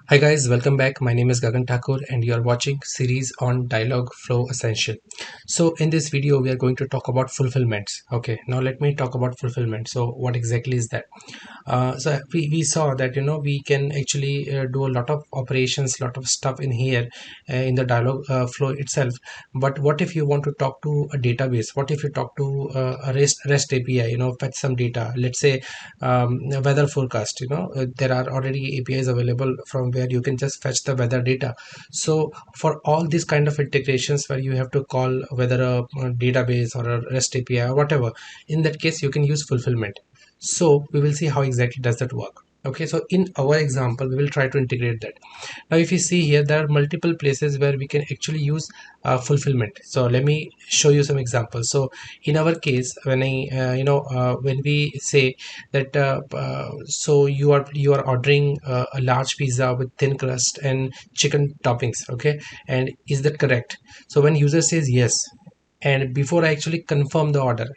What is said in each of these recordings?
Hi guys, welcome back. My name is Gagan Thakur and you are watching series on Dialogflow Essential. So in this video we are going to talk about fulfillments. Okay, now let me talk about fulfillment. So what exactly is that? So we saw that we can actually do a lot of operations, lot of stuff in here in the Dialogflow itself. But what if you want to talk to a database? What if you talk to a REST API, fetch some data, let's say weather forecast. There are already APIs available from where you can just fetch the weather data. So for all these kind of integrations where you have to call whether a database or a REST API or whatever, in that case you can use fulfillment. So we will see how exactly does that work. Okay, so in our example we will try to integrate that. Now if you see here, there are multiple places where we can actually use fulfillment. So let me show you some examples. So in our case, when I when we say that so you are ordering a large pizza with thin crust and chicken toppings, okay, and is that correct? So when user says yes, and before I actually confirm the order,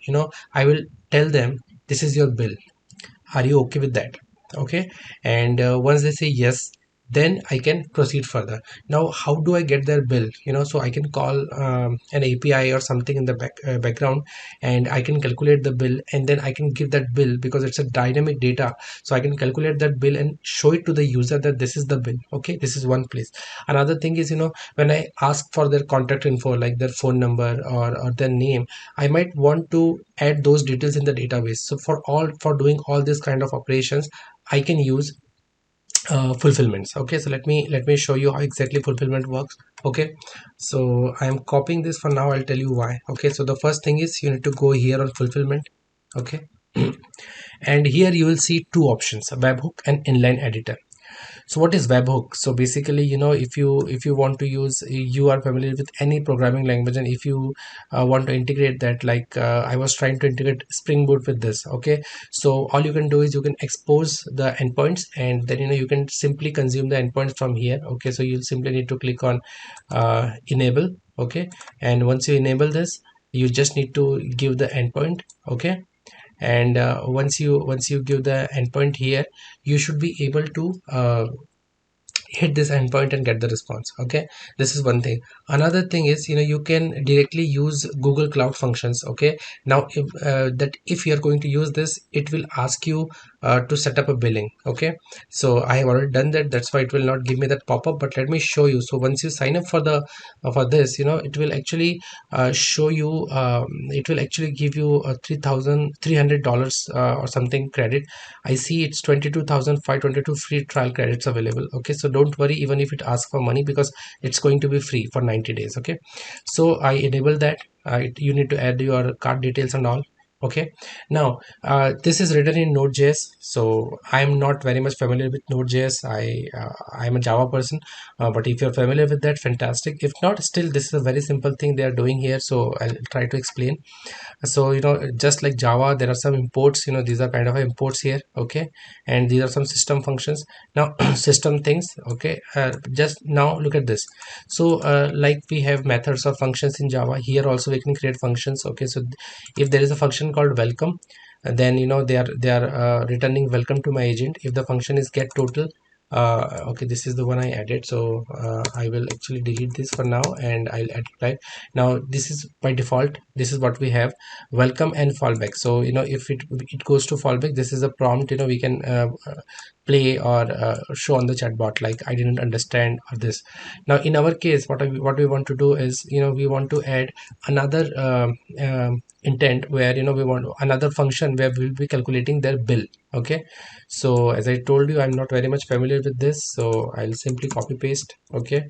I will tell them this is your bill, are you okay with that? Okay, and once they say yes, then I can proceed further. Now how do I get their bill? So I can call an API or something in the background, and I can calculate the bill, and then I can give that bill because it's a dynamic data. So I can calculate that bill and show it to the user that this is the bill. Okay, this is one place. Another thing is, when I ask for their contact info, like their phone number or their name, I might want to add those details in the database. So for doing all this kind of operations, I can use fulfillments. Okay, so let me show you how exactly fulfillment works. Okay, so I am copying this for now. I'll tell you why. Okay, so the first thing is you need to go here on fulfillment. Okay, and here you will see two options: webhook and inline editor. So what is webhook? So basically, if you want to use, you are familiar with any programming language, and if you want to integrate that, like I was trying to integrate Spring Boot with this. Okay, so all you can do is you can expose the endpoints, and then you can simply consume the endpoints from here. Okay, so you'll simply need to click on enable. Okay, and once you enable this, you just need to give the endpoint. Okay, and once you give the endpoint here, you should be able to hit this endpoint and get the response. Okay, this is one thing. Another thing is, you can directly use Google Cloud Functions. Okay, now if you are going to use this, it will ask you to set up a billing. Okay, so I have already done that, that's why it will not give me that pop-up, but let me show you. So once you sign up for the for this, it will actually show you, it will actually give you $3,300 or something credit. I see it's 22,522 free trial credits available. Okay, so don't worry even if it asks for money, because it's going to be free for 90 days. Okay, so I enable that. You need to add your card details and all. Okay, now this is written in Node.js, so I'm not very much familiar with Node.js. I'm a Java person, but if you're familiar with that, fantastic. If not, still this is a very simple thing they are doing here, so I'll try to explain. So just like Java, there are some imports. These are kind of imports here. Okay, and these are some system functions. Now system things. Okay, just now look at this. So like we have methods or functions in Java, here also we can create functions. Okay, so if there is a function called welcome, then they are returning welcome to my agent. If the function is get total, okay, this is the one I added, so I will actually delete this for now and I'll add it back. Now this is by default, this is what we have: welcome and fallback. So if it goes to fallback, this is a prompt we can play or show on the chatbot, like I didn't understand or this. Now in our case, what we want to do is, we want to add another intent where we want another function where we'll be calculating their bill. Okay, so as I told you, I'm not very much familiar with this, so I'll simply copy paste. Okay,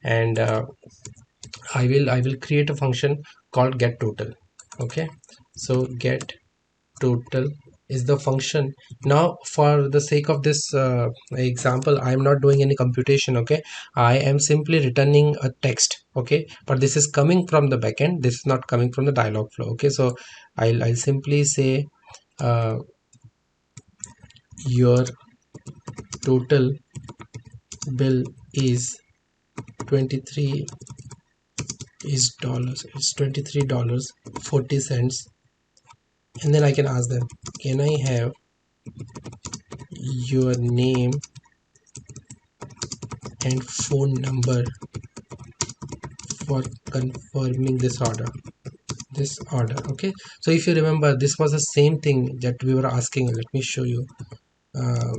and I will create a function called get total. Okay, so get total is the function. Now for the sake of this example, I am not doing any computation. Okay, I am simply returning a text. Okay, but this is coming from the backend, this is not coming from the Dialogflow. Okay, so I'll simply say uh, your total bill is 23 is dollars, it's $23 40 cents. And then I can ask them, can I have your name and phone number for confirming this order. Okay, so if you remember, this was the same thing that we were asking. Let me show you. um,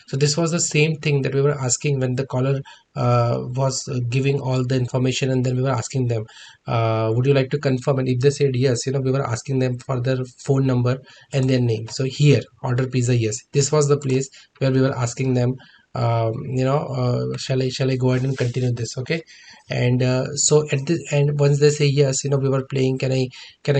so this was the same thing that we were asking when the caller was giving all the information, and then we were asking them, would you like to confirm? And if they said yes, we were asking them for their phone number and their name. So here, order pizza, yes, this was the place where we were asking them, shall I go ahead and continue this? Okay, and so at the end, once they say yes, we were playing, can I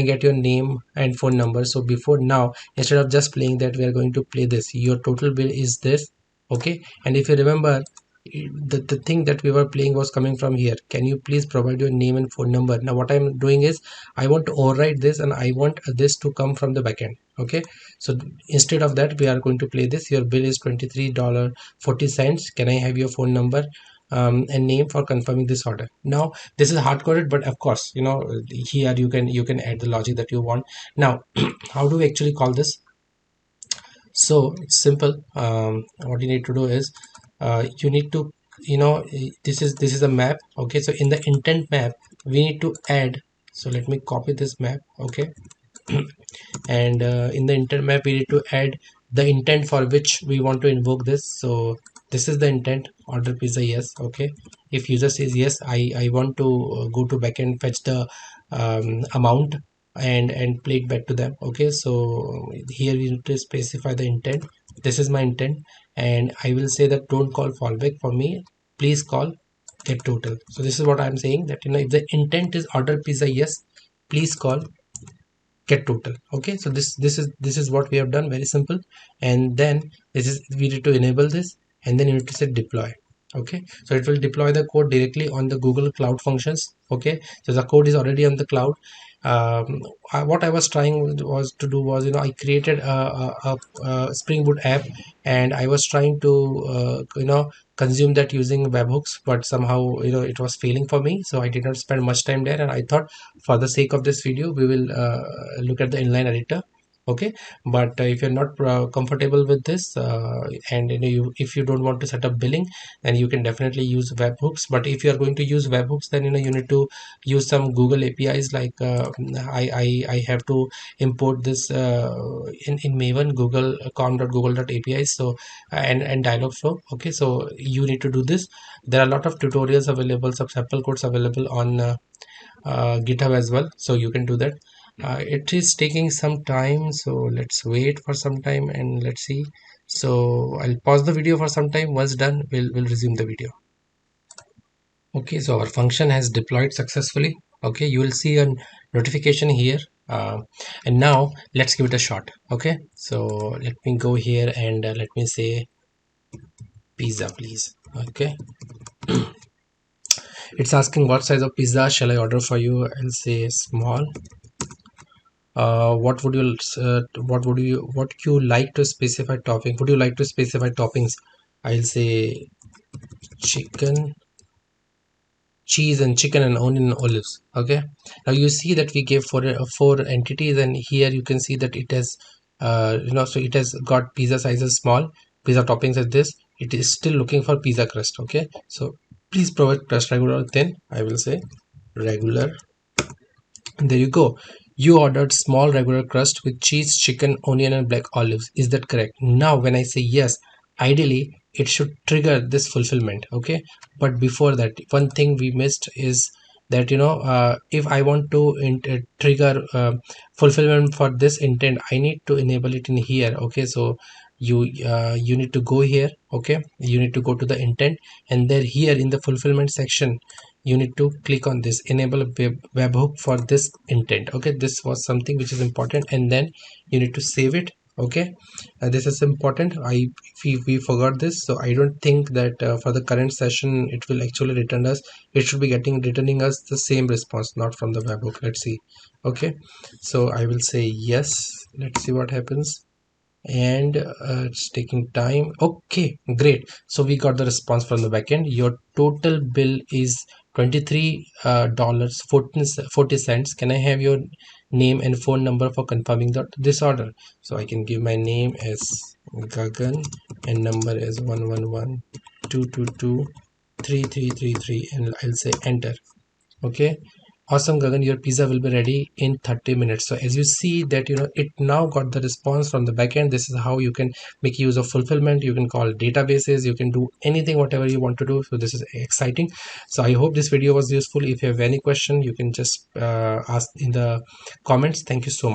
get your name and phone number? So before now, instead of just playing that, we are going to play this. Your total bill is this. Okay, and if you remember, the thing that we were playing was coming from here. Can you please provide your name and phone number? Now what I'm doing is, I want to override this, and I want this to come from the backend. Okay, so instead of that, we are going to play this. Your bill is $23.40. Can I have your phone number and name for confirming this order? Now this is hard coded, but of course, here you can add the logic that you want. Now how do we actually call this? So it's simple. What you need to do is, you need to, this is a map. Okay, so in the intent map, we need to add. So let me copy this map. Okay, and in the intent map, we need to add the intent for which we want to invoke this. So this is the intent, order pizza, yes. Okay, if user says yes, I want to go to backend, fetch the amount, and play it back to them. Okay, so here we need to specify the intent. This is my intent, and I will say that don't call fallback for me, please call get total. So this is what I'm saying, that if the intent is order pizza, yes, please call get total. Okay, so this is what we have done, very simple. And then this is, we need to enable this, and then you need to say deploy. Okay, so it will deploy the code directly on the Google Cloud Functions. Okay, so the code is already on the cloud. What I was trying was to do was, I created a Spring Boot app, and I was trying to consume that using webhooks, but somehow it was failing for me, so I did not spend much time there. And I thought, for the sake of this video, we will look at the inline editor. Okay, but if you're not comfortable with this, and if you don't want to set up billing, then you can definitely use webhooks. But if you are going to use webhooks, then you need to use some Google APIs, like I have to import this in Maven, Google com.google.api. So and Dialogflow. Okay, so you need to do this. There are a lot of tutorials available, some sample codes available on GitHub as well, so you can do that. It is taking some time, so let's wait for some time and let's see. So I'll pause the video for some time. Once done, we'll resume the video. Okay, so our function has deployed successfully. Okay, you will see a notification here, and now let's give it a shot. Okay, so let me go here and let me say pizza, please. Okay, it's asking what size of pizza shall I order for you. I'll say small. What you like to specify topping? Would you like to specify toppings? I'll say chicken, cheese, and chicken and onion and olives. Okay, now you see that we gave four entities, and here you can see that it has so it has got pizza sizes small, pizza toppings as this. It is still looking for pizza crust. Okay, so please provide crust regular or thin. I will say regular. And there you go. You ordered small regular crust with cheese, chicken, onion, and black olives. Is that correct? Now, when I say yes, ideally it should trigger this fulfillment. Okay. But before that, one thing we missed is that if I want to trigger fulfillment for this intent, I need to enable it in here. Okay. So you need to go here. Okay. You need to go to the intent, and then here in the fulfillment section, you need to click on this enable a webhook for this intent. Okay, this was something which is important, and then you need to save it. Okay, this is important. We forgot this, so I don't think that for the current session it will actually return us. It should be returning us the same response, not from the webhook. Let's see. Okay, so I will say yes. Let's see what happens. And it's taking time. Okay, great. So we got the response from the backend. Your total bill is $23 40 cents. Can I have your name and phone number for confirming this order? So I can give my name as Gagan and number as 111 2223333 and I'll say enter. Okay, awesome Gagan, your pizza will be ready in 30 minutes. So as you see that it now got the response from the backend. This is how you can make use of fulfillment. You can call databases, you can do anything whatever you want to do. So this is exciting. So I hope this video was useful. If you have any question, you can just ask in the comments. Thank you so much.